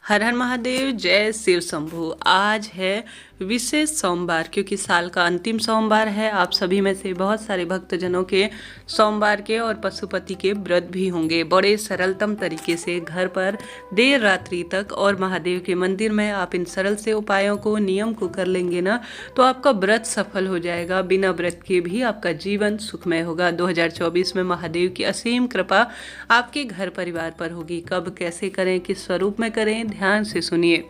हर हर महादेव, जय शिव शंभू। आज है विशेष सोमवार, क्योंकि साल का अंतिम सोमवार है। आप सभी में से बहुत सारे भक्तजनों के सोमवार के और पशुपति के व्रत भी होंगे। बड़े सरलतम तरीके से घर पर देर रात्रि तक और महादेव के मंदिर में आप इन सरल से उपायों को, नियम को कर लेंगे ना, तो आपका व्रत सफल हो जाएगा। बिना व्रत के भी आपका जीवन सुखमय होगा। 2024 में महादेव की असीम कृपा आपके घर परिवार पर होगी। कब, कैसे करें, किस स्वरूप में करें, ध्यान से सुनिए।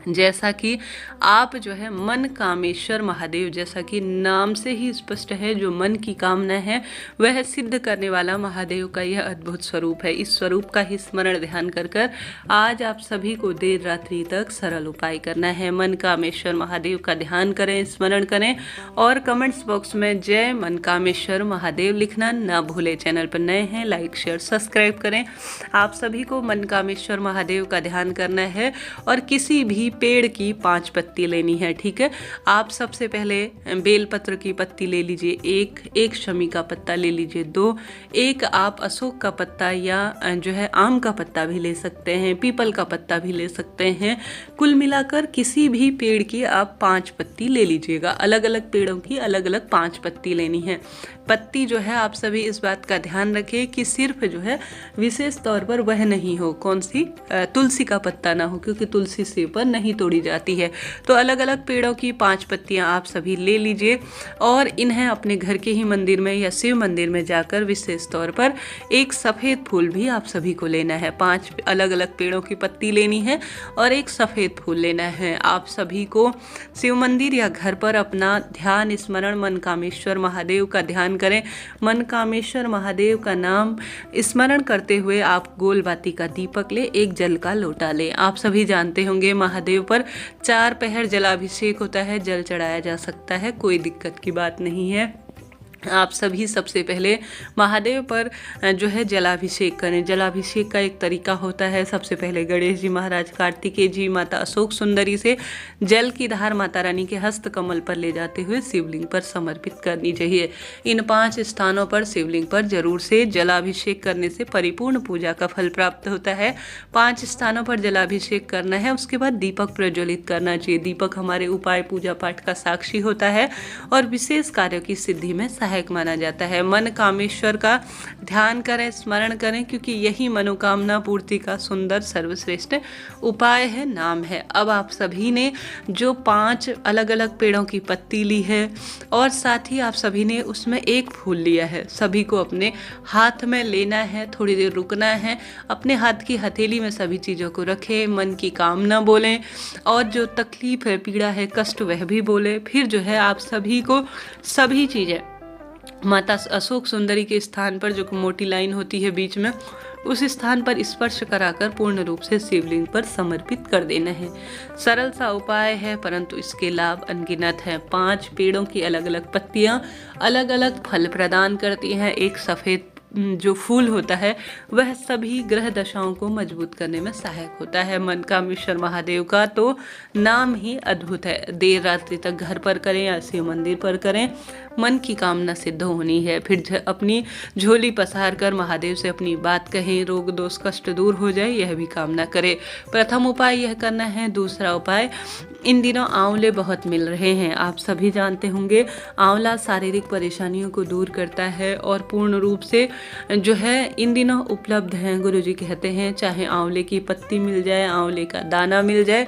जैसा कि आप जो है मन कामेश्वर महादेव, जैसा कि नाम से ही स्पष्ट है, जो मन की कामना है वह सिद्ध करने वाला महादेव का यह अद्भुत स्वरूप है। इस स्वरूप का ही स्मरण ध्यान कर कर आज आप सभी को देर रात्रि तक सरल उपाय करना है। मन कामेश्वर महादेव का ध्यान करें, स्मरण करें और कमेंट्स बॉक्स में जय मन कामेश्वर महादेव लिखना ना भूलें। चैनल पर नए हैं, लाइक शेयर सब्सक्राइब करें। आप सभी को मन कामेश्वर महादेव का ध्यान करना है और किसी भी पेड़ की 5 पत्ती लेनी है। ठीक है, आप सबसे पहले बेलपत्र की पत्ती ले लीजिए, एक शमी का पत्ता ले लीजिए, 2, एक आप अशोक का पत्ता या जो है आम का पत्ता भी ले सकते हैं, पीपल का पत्ता भी ले सकते हैं। कुल मिलाकर किसी भी पेड़ की आप 5 पत्ती ले लीजिएगा। अलग अलग पेड़ों की अलग अलग 5 पत्ती लेनी है। पत्ती जो है आप सभी इस बात का ध्यान रखें कि सिर्फ जो है विशेष तौर पर वह नहीं हो, कौन सी, तुलसी का पत्ता ना हो, क्योंकि तुलसी से पर नहीं तोड़ी जाती है। तो अलग अलग पेड़ों की 5 पत्तियां आप सभी ले लीजिए और इन्हें अपने घर के ही मंदिर में या शिव मंदिर में जाकर विशेष तौर पर एक सफ़ेद फूल भी आप सभी को लेना है। 5 अलग अलग पेड़ों की पत्ती लेनी है और एक सफ़ेद फूल लेना है। आप सभी को शिव मंदिर या घर पर अपना ध्यान स्मरण मन कामेश्वर महादेव का ध्यान करें। मन कामेश्वर महादेव का नाम स्मरण करते हुए आप गोल बाती का दीपक ले, एक जल का लोटा ले। आप सभी जानते होंगे महादेव पर 4 पहर जलाभिषेक होता है, जल चढ़ाया जा सकता है, कोई दिक्कत की बात नहीं है। आप सभी सबसे पहले महादेव पर जो है जलाभिषेक करें। जलाभिषेक का एक तरीका होता है, सबसे पहले गणेश जी महाराज, कार्तिकेय जी, माता अशोक सुंदरी से जल की धार माता रानी के हस्त कमल पर ले जाते हुए शिवलिंग पर समर्पित करनी चाहिए। इन 5 स्थानों पर शिवलिंग पर जरूर से जलाभिषेक करने से परिपूर्ण पूजा का फल प्राप्त होता है। 5 स्थानों पर जलाभिषेक करना है। उसके बाद दीपक प्रज्वलित करना चाहिए। दीपक हमारे उपाय, पूजा पाठ का साक्षी होता है और विशेष कार्यों की सिद्धि में सहायक माना जाता है। मन कामेश्वर का ध्यान करें, स्मरण करें, क्योंकि यही मनोकामना पूर्ति का सुंदर सर्वश्रेष्ठ उपाय है, नाम है। अब आप सभी ने जो 5 अलग अलग पेड़ों की पत्ती ली है और साथ ही आप सभी ने उसमें एक फूल लिया है, सभी को अपने हाथ में लेना है, थोड़ी देर रुकना है, अपने हाथ की हथेली में सभी चीज़ों को रखें, मन की कामना बोलें और जो तकलीफ है, पीड़ा है, कष्ट, वह भी बोले। फिर जो है आप सभी को सभी चीज़ें माता अशोक सुंदरी के स्थान पर, जो मोटी लाइन होती है बीच में, उस स्थान पर स्पर्श कराकर पूर्ण रूप से शिवलिंग पर समर्पित कर देना है। सरल सा उपाय है, परंतु इसके लाभ अनगिनत हैं। 5 पेड़ों की अलग अलग पत्तियां अलग अलग फल प्रदान करती हैं। एक सफ़ेद जो फूल होता है वह सभी ग्रह दशाओं को मजबूत करने में सहायक होता है। मन कामेश्वर महादेव का तो नाम ही अद्भुत है। देर रात्रि तक घर पर करें या शिव मंदिर पर करें, मन की कामना सिद्ध होनी है। फिर अपनी झोली पसार कर महादेव से अपनी बात कहें, रोग दोष कष्ट दूर हो जाए, यह भी कामना करें। प्रथम उपाय यह करना है। दूसरा उपाय, इन दिनों आंवले बहुत मिल रहे हैं, आप सभी जानते होंगे। आंवला शारीरिक परेशानियों को दूर करता है और पूर्ण रूप से जो है इन दिनों उपलब्ध हैं। गुरुजी कहते हैं चाहे आंवले की पत्ती मिल जाए, आंवले का दाना मिल जाए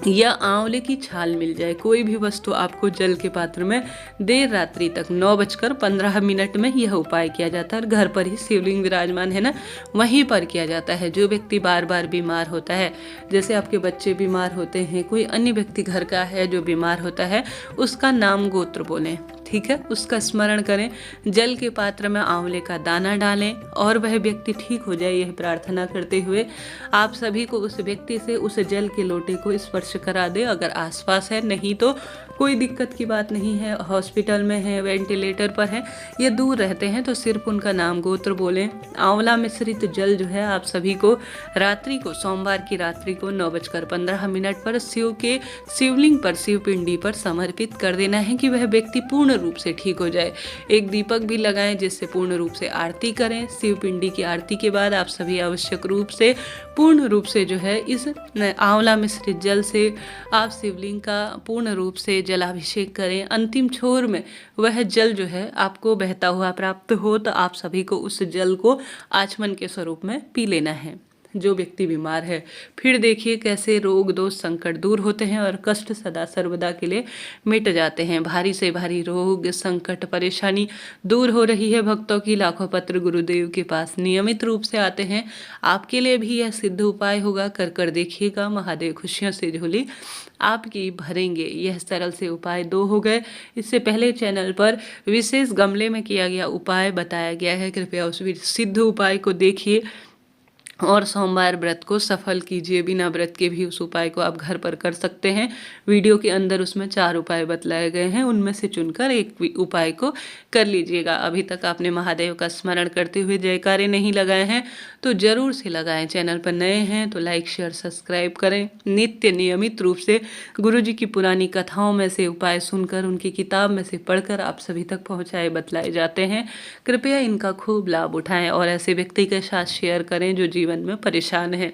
या आंवले की छाल मिल जाए, कोई भी वस्तु आपको जल के पात्र में देर रात्रि तक 9:15 में यह उपाय किया जाता है। और घर पर ही शिवलिंग विराजमान है ना, वहीं पर किया जाता है। जो व्यक्ति बार बार बीमार होता है, जैसे आपके बच्चे बीमार होते हैं, कोई अन्य व्यक्ति घर का है जो बीमार होता है, उसका नाम गोत्र बोलें, ठीक है, उसका स्मरण करें, जल के पात्र में आंवले का दाना डालें और वह व्यक्ति ठीक हो जाए, यह प्रार्थना करते हुए आप सभी को उस व्यक्ति से उस जल के लोटे को स्पर्श करा दे। अगर आसपास है, नहीं तो कोई दिक्कत की बात नहीं है, हॉस्पिटल में है, वेंटिलेटर पर है या दूर रहते हैं, तो सिर्फ उनका नाम गोत्र बोलें। आंवला मिश्रित जल जो है आप सभी को रात्रि को, सोमवार की रात्रि को 9:15 पर शिव के शिवलिंग पर, शिवपिंडी पर समर्पित कर देना है कि वह व्यक्ति पूर्ण रूप से ठीक हो जाए। एक दीपक भी लगाएं जिससे पूर्ण रूप से आरती करें। शिवपिंडी की आरती के बाद आप सभी आवश्यक रूप से पूर्ण रूप से जो है इस आंवला मिश्रित जल से आप शिवलिंग का पूर्ण रूप से जलाभिषेक करें। अंतिम छोर में वह जल जो है आपको बहता हुआ प्राप्त हो तो आप सभी को उस जल को आचमन के स्वरूप में पी लेना है, जो व्यक्ति बीमार है। फिर देखिए कैसे रोग दोष संकट दूर होते हैं और कष्ट सदा सर्वदा के लिए मिट जाते हैं। भारी से भारी रोग संकट परेशानी दूर हो रही है। भक्तों की लाखों पत्र गुरुदेव के पास नियमित रूप से आते हैं। आपके लिए भी यह सिद्ध उपाय होगा, कर कर देखिएगा। महादेव खुशियों से झोली आपकी भरेंगे। यह सरल से उपाय 2 हो गए। इससे पहले चैनल पर विशेष गमले में किया गया उपाय बताया गया है, कृपया उस सिद्ध उपाय को देखिए और सोमवार व्रत को सफल कीजिए। बिना व्रत के भी उस उपाय को आप घर पर कर सकते हैं। वीडियो के अंदर उसमें 4 उपाय बतलाए गए हैं, उनमें से चुनकर एक उपाय को कर लीजिएगा। अभी तक आपने महादेव का स्मरण करते हुए जयकारे नहीं लगाए हैं तो जरूर से लगाएं। चैनल पर नए हैं तो लाइक शेयर सब्सक्राइब करें। नित्य नियमित रूप से गुरुजी की पुरानी कथाओं में से उपाय सुनकर, उनकी किताब में से पढ़कर आप सभी तक पहुँचाए बतलाए जाते हैं। कृपया इनका खूब लाभ उठाएं और ऐसे व्यक्ति के साथ शेयर करें जो जीवन में परेशान है।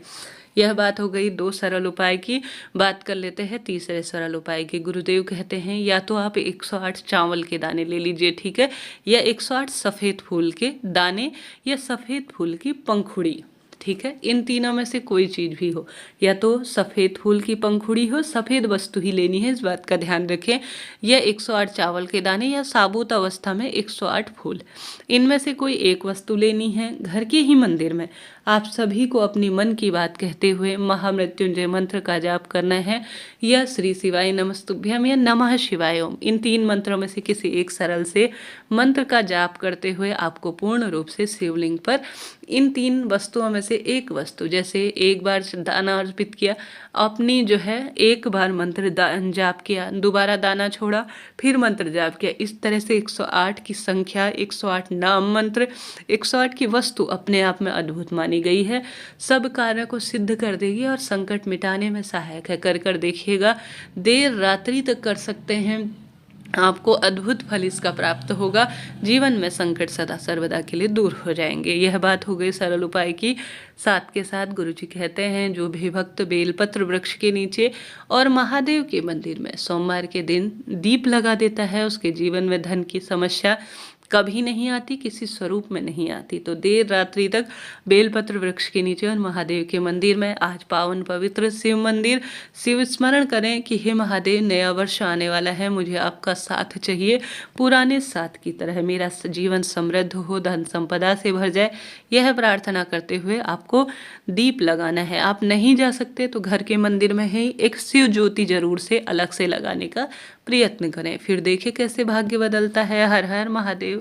यह बात हो गई 2 सरल उपाय की। बात कर लेते हैं तीसरे सरल उपाय की। गुरुदेव कहते हैं या तो आप 108 चावल के दाने ले लीजिए, ठीक है, या 108 सफ़ेद फूल के दाने या सफ़ेद फूल की पंखुड़ी, ठीक है। इन तीनों में से कोई चीज़ भी हो, या तो सफ़ेद फूल की पंखुड़ी हो, सफ़ेद वस्तु ही लेनी है, इस बात का ध्यान रखें, या 108 चावल के दाने या साबुत अवस्था में 108 फूल। इनमें से कोई एक वस्तु लेनी है। घर के ही मंदिर में आप सभी को अपनी मन की बात कहते हुए महामृत्युंजय मंत्र का जाप करना है, या श्री शिवाय नमस्तुभ्यम या नमः शिवाय ओम। इन 3 मंत्रों में से किसी एक सरल से मंत्र का जाप करते हुए आपको पूर्ण रूप से शिवलिंग पर इन 3 वस्तुओं में से एक वस्तु, जैसे एक बार दाना अर्पित किया, अपनी जो है एक बार मंत्र जाप किया, दोबारा दाना छोड़ा, फिर मंत्र जाप किया, इस तरह से 108 की संख्या, 108 नाम मंत्र, 108 की वस्तु अपने आप में अद्भुत मानी गई है। सब कार्य को सिद्ध कर देगी और संकट मिटाने में सहायक है। कर कर देखिएगा, देर रात्रि तक कर सकते हैं, आपको अद्भुत फल इसका प्राप्त होगा। जीवन में संकट सदा सर्वदा के लिए दूर हो जाएंगे। यह बात हो गई सरल उपाय की। साथ के साथ गुरुजी कहते हैं जो भी भक्त बेलपत्र वृक्ष के नीचे और महादेव के मंदिर में सोमवार के दिन दीप लगा देता है, उसके जीवन में धन की समस्या कभी नहीं आती, किसी स्वरूप में नहीं आती। तो देर रात्रि तक बेलपत्र वृक्ष के नीचे और महादेव के मंदिर में आज पावन पवित्र शिव मंदिर शिव स्मरण करें कि हे महादेव, नया वर्ष आने वाला है, मुझे आपका साथ चाहिए, पुराने साथ की तरह मेरा जीवन समृद्ध हो, धन संपदा से भर जाए। यह प्रार्थना करते हुए आपको दीप लगाना है। आप नहीं जा सकते तो घर के मंदिर में ही एक शिव ज्योति जरूर से अलग से लगाने का प्रयत्न करें। फिर देखिए कैसे भाग्य बदलता है। हर हर महादेव।